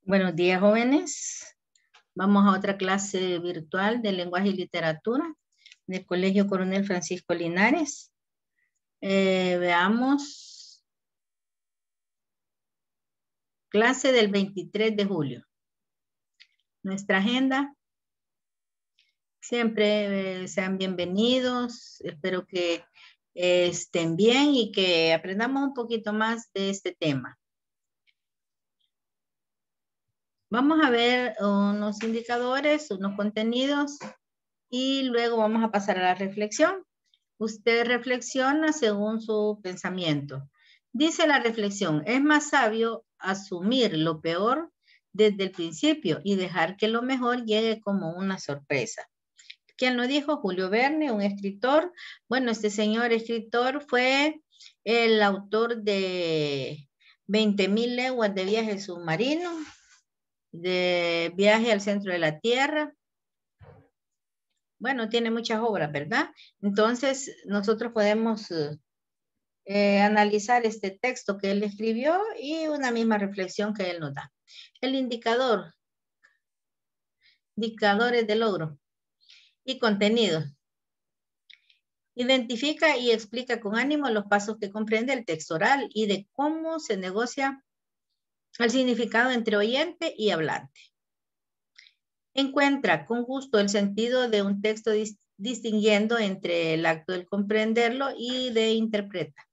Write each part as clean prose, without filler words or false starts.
Buenos días, jóvenes. Vamos a otra clase virtual de lenguaje y literatura del Colegio Coronel Francisco Linares. Veamos. Clase del 23 de julio. Nuestra agenda. Siempre sean bienvenidos. Espero que estén bien y que aprendamos un poquito más de este tema. Vamos a ver unos indicadores, unos contenidos y luego vamos a pasar a la reflexión. Usted reflexiona según su pensamiento. Dice la reflexión, es más sabio asumir lo peor desde el principio y dejar que lo mejor llegue como una sorpresa. ¿Quién lo dijo? Julio Verne, un escritor. Bueno, este señor escritor fue el autor de 20.000 leguas de viaje submarino, de Viaje al centro de la Tierra. Bueno, tiene muchas obras, ¿verdad? Entonces, nosotros podemos analizar este texto que él escribió y una misma reflexión que él nos da. El indicador, indicadores de logro y contenido. Identifica y explica con ánimo los pasos que comprende el texto oral y de cómo se negocia el significado entre oyente y hablante. Encuentra con gusto el sentido de un texto distinguiendo entre el acto de comprenderlo y de interpreta.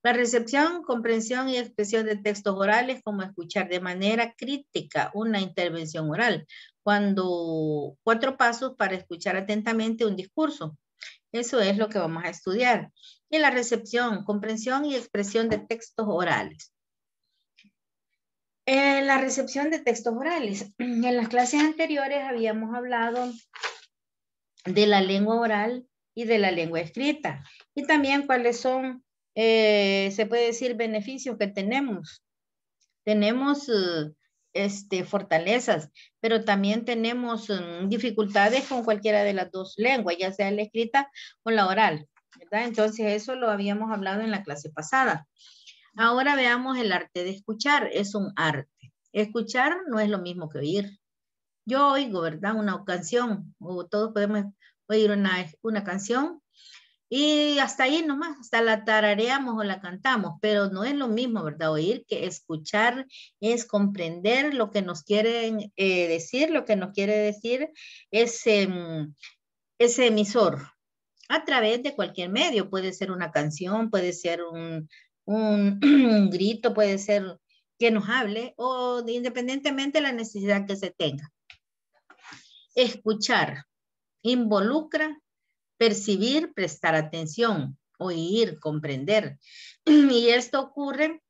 La recepción, comprensión y expresión de textos orales, como escuchar de manera crítica una intervención oral. 4 pasos para escuchar atentamente un discurso. Eso es lo que vamos a estudiar. Y la recepción, comprensión y expresión de textos orales. La recepción de textos orales. En las clases anteriores habíamos hablado de la lengua oral y de la lengua escrita. Y también cuáles son, se puede decir, beneficios que tenemos. Tenemos fortalezas, pero también tenemos dificultades con cualquiera de las dos lenguas, ya sea la escrita o la oral, ¿verdad? Entonces eso lo habíamos hablado en la clase pasada. Ahora veamos el arte de escuchar. Es un arte. Escuchar no es lo mismo que oír. Yo oigo, ¿verdad? Una canción, o todos podemos oír una canción, y hasta ahí nomás, hasta la tarareamos o la cantamos, pero no es lo mismo, ¿verdad? Oír que escuchar es comprender lo que nos quieren decir, lo que nos quiere decir ese emisor a través de cualquier medio. Puede ser una canción, puede ser un grito, puede ser que nos hable o independientemente de la necesidad que se tenga. Escuchar involucra percibir, prestar atención, oír, comprender. Y esto ocurre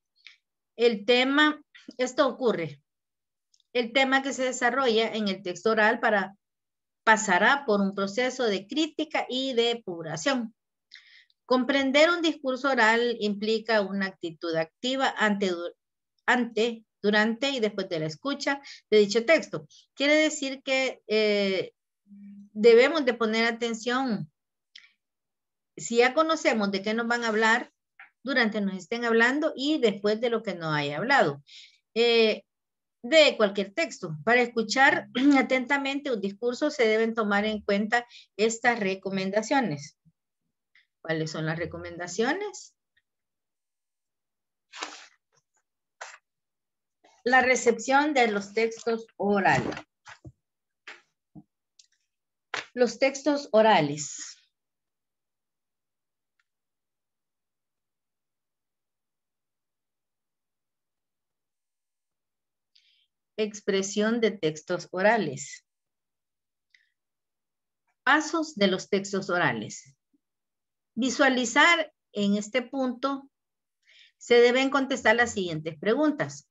el tema que se desarrolla en el texto oral pasará por un proceso de crítica y de depuración. Comprender un discurso oral implica una actitud activa durante y después de la escucha de dicho texto. Quiere decir que debemos de poner atención. Si ya conocemos de qué nos van a hablar, durante nos estén hablando y después de lo que nos haya hablado. De cualquier texto. Para escuchar atentamente un discurso se deben tomar en cuenta estas recomendaciones. ¿Cuáles son las recomendaciones? La recepción de los textos orales. Los textos orales. Expresión de textos orales. Pasos de los textos orales. Visualizar en este punto se deben contestar las siguientes preguntas.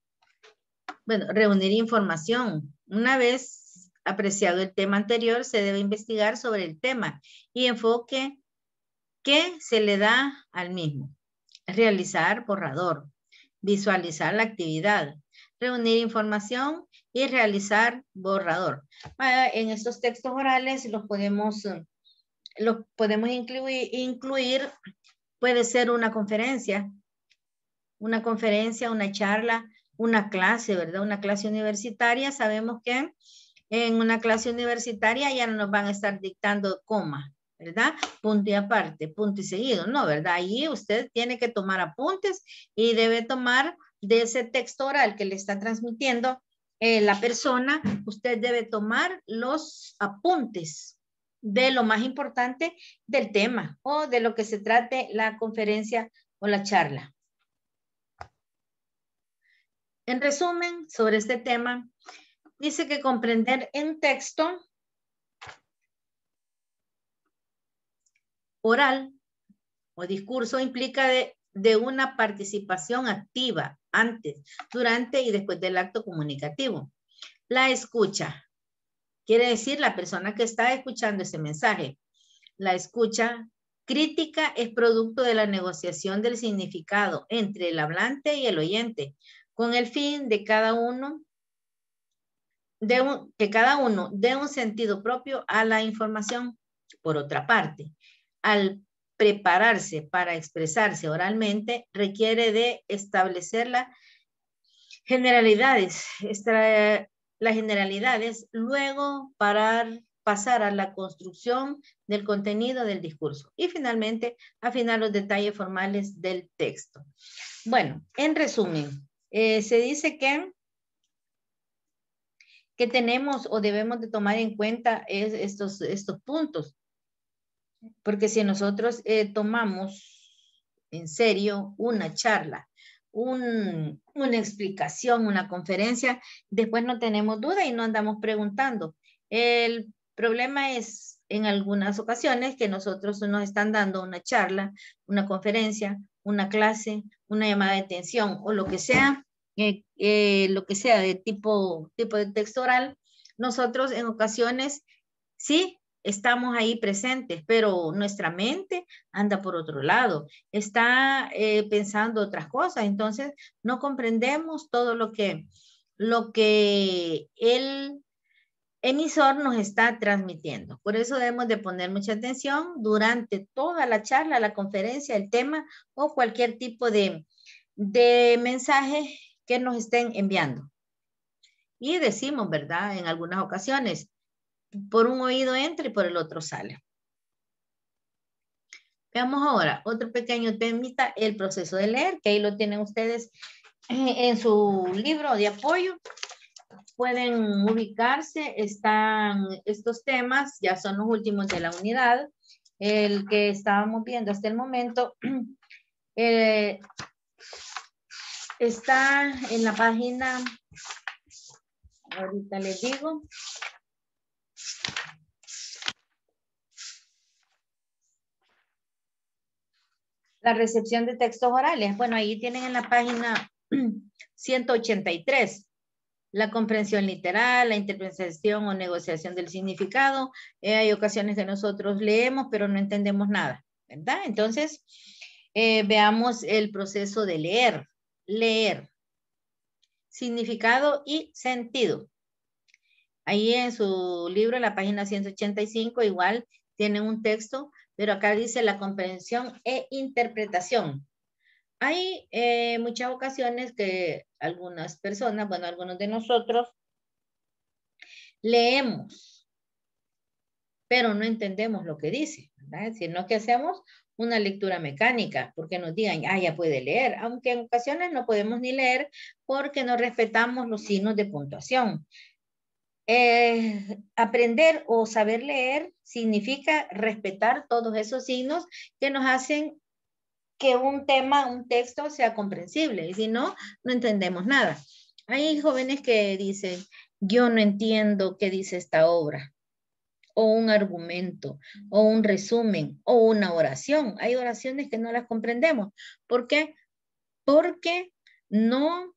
Bueno, reunir información. Una vez apreciado el tema anterior, se debe investigar sobre el tema y enfoque que se le da al mismo. Realizar borrador. Visualizar la actividad. Reunir información y realizar borrador. En estos textos orales los podemos incluir, puede ser una conferencia, una charla, una clase, ¿verdad? Una clase universitaria, sabemos que en una clase universitaria ya no nos van a estar dictando coma, ¿verdad? Punto y aparte, punto y seguido, no, ¿verdad? Allí usted tiene que tomar apuntes y debe tomar de ese texto oral que le está transmitiendo la persona, usted debe tomar los apuntes de lo más importante del tema o de lo que se trate la conferencia o la charla. En resumen, sobre este tema, dice que comprender en texto oral o discurso implica de una participación activa antes, durante y después del acto comunicativo. La escucha quiere decir la persona que está escuchando ese mensaje. La escucha crítica es producto de la negociación del significado entre el hablante y el oyente, con el fin de que cada uno dé un sentido propio a la información. Por otra parte, al prepararse para expresarse oralmente, requiere de establecer las generalidades, luego pasar a la construcción del contenido del discurso y finalmente afinar los detalles formales del texto. Bueno, en resumen, se dice que tenemos o debemos de tomar en cuenta estos puntos. Porque si nosotros tomamos en serio una charla, una explicación, una conferencia, después no tenemos duda y no andamos preguntando. El problema es en algunas ocasiones que nosotros nos están dando una charla, una conferencia, una clase, una llamada de atención o lo que sea de tipo de texto oral, nosotros en ocasiones sí estamos ahí presentes, pero nuestra mente anda por otro lado, está pensando otras cosas, entonces no comprendemos todo lo que el emisor nos está transmitiendo. Por eso debemos de poner mucha atención durante toda la charla, la conferencia, el tema o cualquier tipo de mensaje que nos estén enviando. Y decimos, ¿verdad? En algunas ocasiones, por un oído entra y por el otro sale. Veamos ahora otro pequeño temita, el proceso de leer, que ahí lo tienen ustedes en su libro de apoyo. Pueden ubicarse, están estos temas, ya son los últimos de la unidad. El que estábamos viendo hasta el momento está en la página, ahorita les digo. La recepción de textos orales. Bueno, ahí tienen en la página 183. La comprensión literal, la interpretación o negociación del significado. Hay ocasiones que nosotros leemos, pero no entendemos nada, ¿verdad? Entonces, veamos el proceso de leer. Leer. Significado y sentido. Ahí en su libro, en la página 185, igual tienen un texto, pero acá dice la comprensión e interpretación. Hay muchas ocasiones que algunas personas, bueno, algunos de nosotros, leemos, pero no entendemos lo que dice, ¿verdad? Sino que hacemos una lectura mecánica, porque nos digan, ya puede leer, aunque en ocasiones no podemos ni leer porque no respetamos los signos de puntuación. Aprender o saber leer significa respetar todos esos signos que nos hacen que un tema, un texto sea comprensible. Y si no, no entendemos nada. Hay jóvenes que dicen, yo no entiendo qué dice esta obra, o un argumento, o un resumen, o una oración. Hay oraciones que no las comprendemos. ¿Por qué? Porque no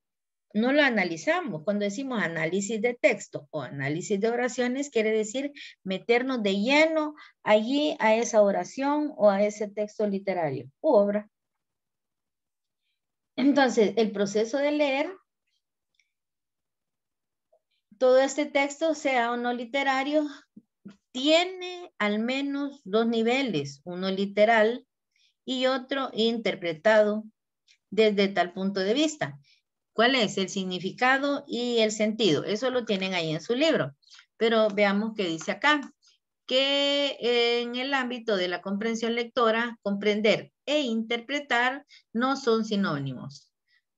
lo analizamos. Cuando decimos análisis de texto o análisis de oraciones, quiere decir meternos de lleno allí a esa oración o a ese texto literario u obra. Entonces, el proceso de leer todo este texto, sea o no literario, tiene al menos dos niveles, uno literal y otro interpretado desde tal punto de vista. ¿Cuál es? El significado y el sentido. Eso lo tienen ahí en su libro. Pero veamos qué dice acá. Que en el ámbito de la comprensión lectora, comprender e interpretar no son sinónimos.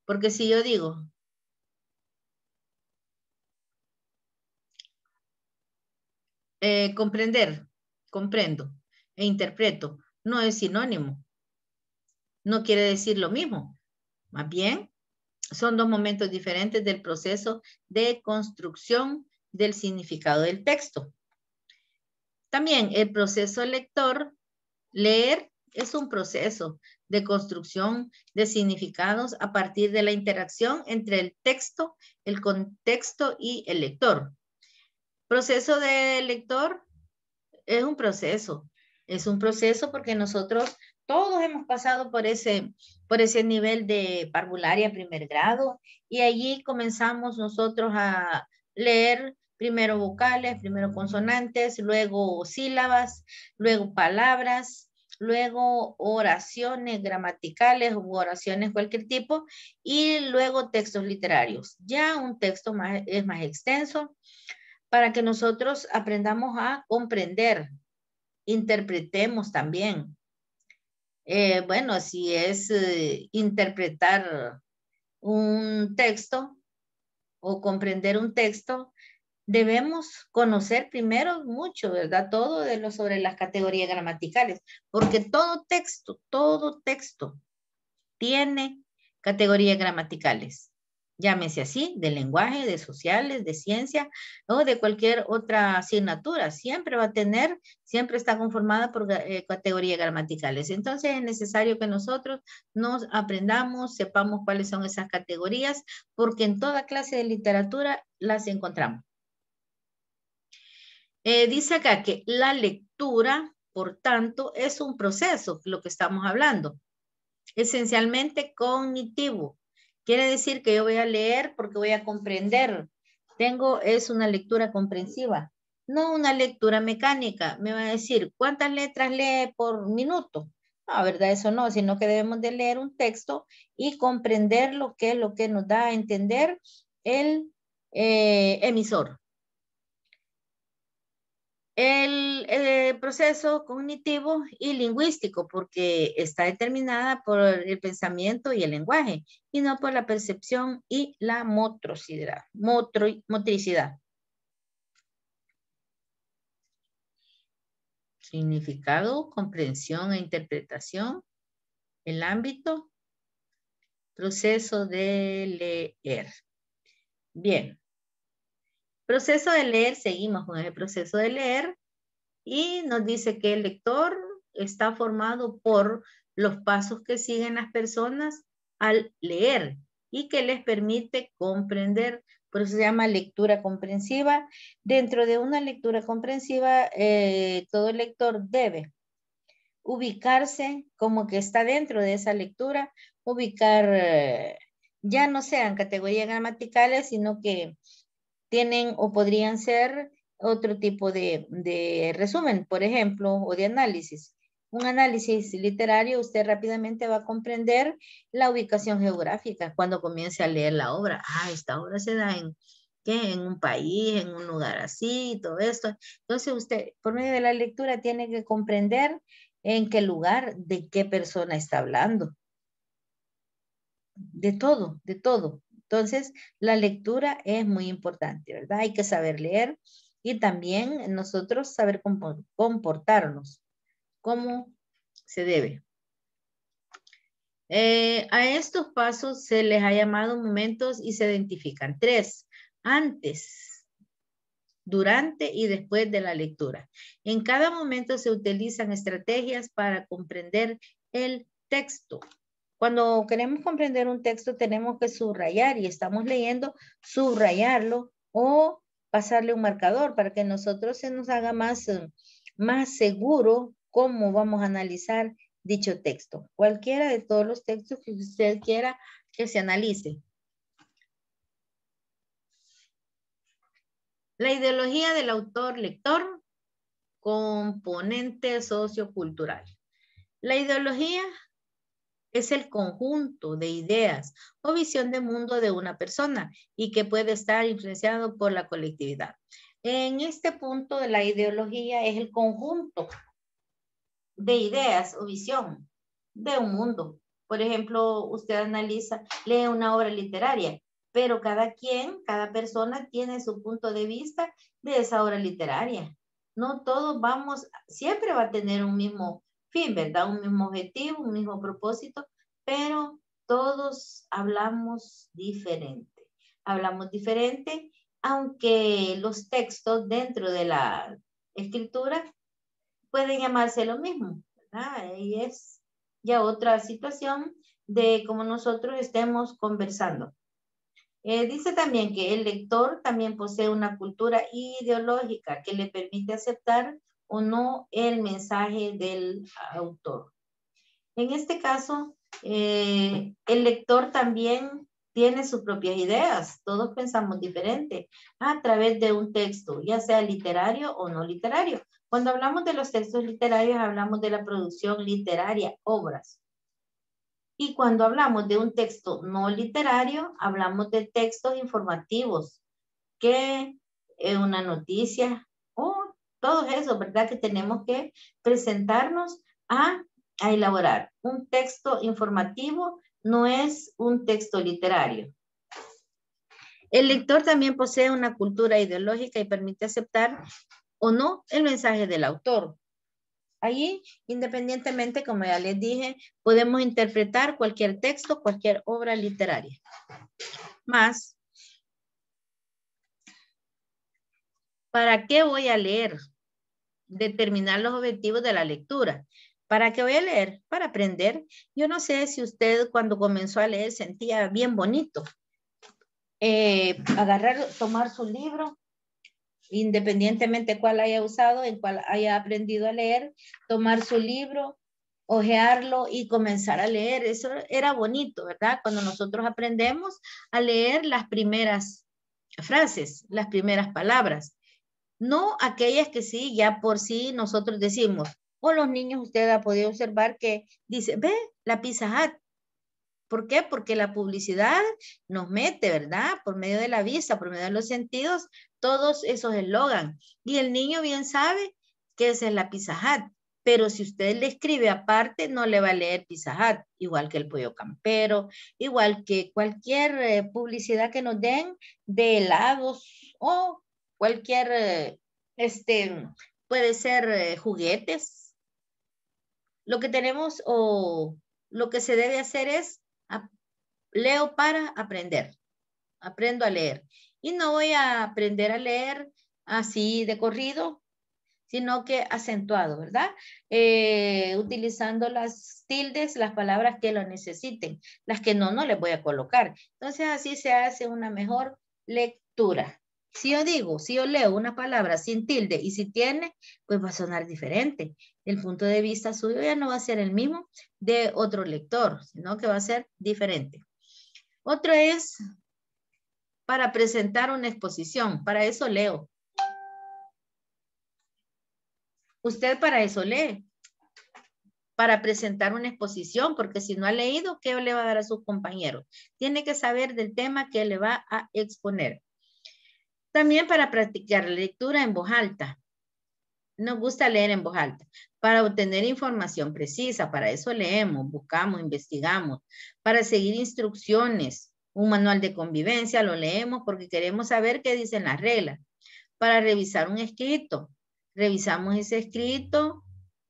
Porque si yo digo, comprender, comprendo e interpreto, no es sinónimo. No quiere decir lo mismo. Más bien, son dos momentos diferentes del proceso de construcción del significado del texto. También el proceso lector, leer es un proceso de construcción de significados a partir de la interacción entre el texto, el contexto y el lector. Proceso de lector es un proceso. Es un proceso porque nosotros todos hemos pasado por ese nivel de parvularia primer grado y allí comenzamos nosotros a leer primero vocales, primero consonantes, luego sílabas, luego palabras, luego oraciones gramaticales u oraciones cualquier tipo y luego textos literarios. Ya un texto es más extenso para que nosotros aprendamos a comprender, interpretemos también. Bueno, si es interpretar un texto o comprender un texto, debemos conocer primero mucho, ¿verdad? Todo sobre las categorías gramaticales, porque todo texto tiene categorías gramaticales. Llámese así, de lenguaje, de sociales, de ciencia o de cualquier otra asignatura. Siempre va a tener, siempre está conformada por categorías gramaticales. Entonces es necesario que nosotros nos aprendamos, sepamos cuáles son esas categorías, porque en toda clase de literatura las encontramos. Dice acá que la lectura, por tanto, es un proceso, lo que estamos hablando, esencialmente cognitivo. Quiere decir que yo voy a leer porque voy a comprender. Es una lectura comprensiva, no una lectura mecánica. Me va a decir, ¿cuántas letras lee por minuto? No, ¿verdad? Eso no, sino que debemos de leer un texto y comprender lo que nos da a entender el emisor. El proceso cognitivo y lingüístico, porque está determinada por el pensamiento y el lenguaje, y no por la percepción y la motricidad. Significado, comprensión e interpretación, el ámbito, proceso de leer. Bien. Proceso de leer, seguimos con el proceso de leer. Y nos dice que el lector está formado por los pasos que siguen las personas al leer y que les permite comprender. Por eso se llama lectura comprensiva. Dentro de una lectura comprensiva, todo lector debe ubicarse como que está dentro de esa lectura, ubicar, ya no sean categorías gramaticales, sino que tienen o podrían ser otro tipo de resumen, por ejemplo, o de análisis. Un análisis literario, usted rápidamente va a comprender la ubicación geográfica cuando comience a leer la obra. Ah, esta obra se da en un país, en un lugar así, todo esto. Entonces usted, por medio de la lectura, tiene que comprender en qué lugar, de qué persona está hablando. De todo, de todo. Entonces, la lectura es muy importante, ¿verdad? Hay que saber leer y también nosotros saber comportarnos como se debe. A estos pasos se les ha llamado momentos y se identifican 3. Antes, durante y después de la lectura. En cada momento se utilizan estrategias para comprender el texto. Cuando queremos comprender un texto tenemos que subrayar y estamos leyendo, subrayarlo o pasarle un marcador para que nosotros se nos haga más seguro cómo vamos a analizar dicho texto. Cualquiera de todos los textos que usted quiera que se analice. La ideología del autor-lector, componente sociocultural. La ideología es el conjunto de ideas o visión de mundo de una persona y que puede estar influenciado por la colectividad. En este punto de la ideología es el conjunto de ideas o visión de un mundo. Por ejemplo, usted analiza, lee una obra literaria, pero cada quien, cada persona tiene su punto de vista de esa obra literaria. No todos vamos, siempre va a tener un mismo fin, ¿verdad? Un mismo objetivo, un mismo propósito, pero todos hablamos diferente. Hablamos diferente, aunque los textos dentro de la escritura pueden llamarse lo mismo, ¿verdad? Y es ya otra situación de cómo nosotros estemos conversando. Dice también que el lector también posee una cultura ideológica que le permite aceptar o no el mensaje del autor. En este caso, el lector también tiene sus propias ideas. Todos pensamos diferente a través de un texto, ya sea literario o no literario. Cuando hablamos de los textos literarios, hablamos de la producción literaria, obras. Y cuando hablamos de un texto no literario, hablamos de textos informativos, que una noticia o todo eso, ¿verdad? Que tenemos que presentarnos a elaborar. Un texto informativo no es un texto literario. El lector también posee una cultura ideológica y permite aceptar o no el mensaje del autor. Allí, independientemente, como ya les dije, podemos interpretar cualquier texto, cualquier obra literaria. Más, ¿para qué voy a leer? Determinar los objetivos de la lectura. ¿Para qué voy a leer? Para aprender. Yo no sé si usted cuando comenzó a leer sentía bien bonito. Agarrar, tomar su libro, independientemente cuál haya usado, en cuál haya aprendido a leer, tomar su libro, hojearlo y comenzar a leer. Eso era bonito, ¿verdad? Cuando nosotros aprendemos a leer las primeras frases, las primeras palabras. No aquellas que sí, ya por sí nosotros decimos, o los niños usted ha podido observar que dice, ve, la Pizza Hut. ¿Por qué? Porque la publicidad nos mete, ¿verdad? Por medio de la vista, por medio de los sentidos, todos esos eslogan. Y el niño bien sabe que esa es la Pizza Hut. Pero si usted le escribe aparte, no le va a leer Pizza Hut, igual que el pollo campero, igual que cualquier publicidad que nos den de helados o cualquier, puede ser juguetes. Lo que tenemos o lo que se debe hacer es leo para aprender. Aprendo a leer. Y no voy a aprender a leer así de corrido, sino que acentuado, ¿verdad? Utilizando las tildes, las palabras que lo necesiten. Las que no, no les voy a colocar. Entonces así se hace una mejor lectura. Si yo digo, si yo leo una palabra sin tilde y si tiene, pues va a sonar diferente. El punto de vista suyo ya no va a ser el mismo de otro lector, sino que va a ser diferente. Otro es para presentar una exposición. Para eso leo. Usted para eso lee. Para presentar una exposición, porque si no ha leído, ¿qué le va a dar a sus compañeros? Tiene que saber del tema que le va a exponer. También para practicar la lectura en voz alta. Nos gusta leer en voz alta. Para obtener información precisa, para eso leemos, buscamos, investigamos. Para seguir instrucciones, un manual de convivencia, lo leemos porque queremos saber qué dicen las reglas. Para revisar un escrito, revisamos ese escrito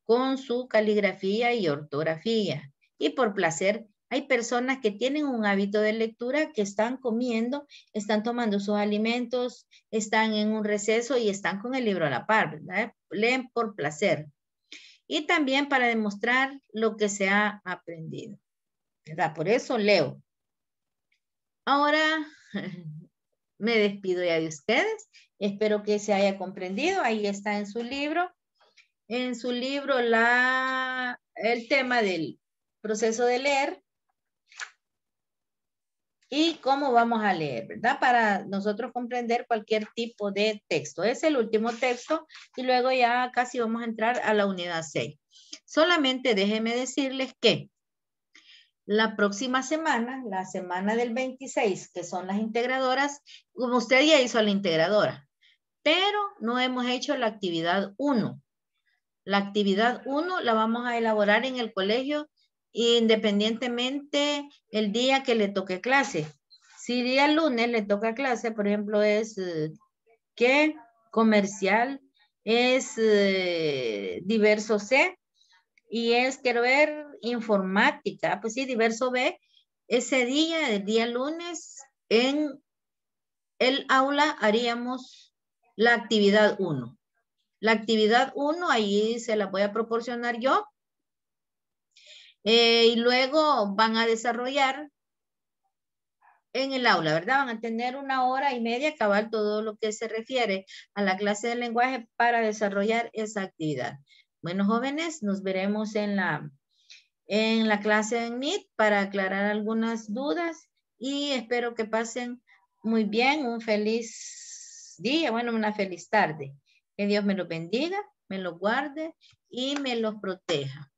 con su caligrafía y ortografía. Y por placer, hay personas que tienen un hábito de lectura que están comiendo, están tomando sus alimentos, están en un receso y están con el libro a la par, ¿verdad? Leen por placer. Y también para demostrar lo que se ha aprendido, ¿verdad? Por eso leo. Ahora me despido ya de ustedes. Espero que se haya comprendido. Ahí está en su libro. En su libro el tema del proceso de leer y cómo vamos a leer, ¿verdad? Para nosotros comprender cualquier tipo de texto. Es el último texto y luego ya casi vamos a entrar a la unidad 6. Solamente déjenme decirles que La próxima semana, la semana del 26, que son las integradoras, como usted ya hizo la integradora, pero no hemos hecho la actividad 1. La actividad 1 la vamos a elaborar en el colegio independientemente el día que le toque clase. Si día lunes le toca clase, por ejemplo, es ¿qué? Comercial, es diverso C, y es, quiero ver, informática. Pues sí, diverso B. Ese día, el día lunes, en el aula haríamos la actividad 1. La actividad 1, ahí se la voy a proporcionar yo. Y luego van a desarrollar en el aula, ¿verdad? Van a tener 1 hora y media cabal todo lo que se refiere a la clase de lenguaje para desarrollar esa actividad. Bueno, jóvenes, nos veremos en la clase en Meet para aclarar algunas dudas y espero que pasen muy bien, un feliz día, bueno, una feliz tarde. Que Dios me los bendiga, me los guarde y me los proteja.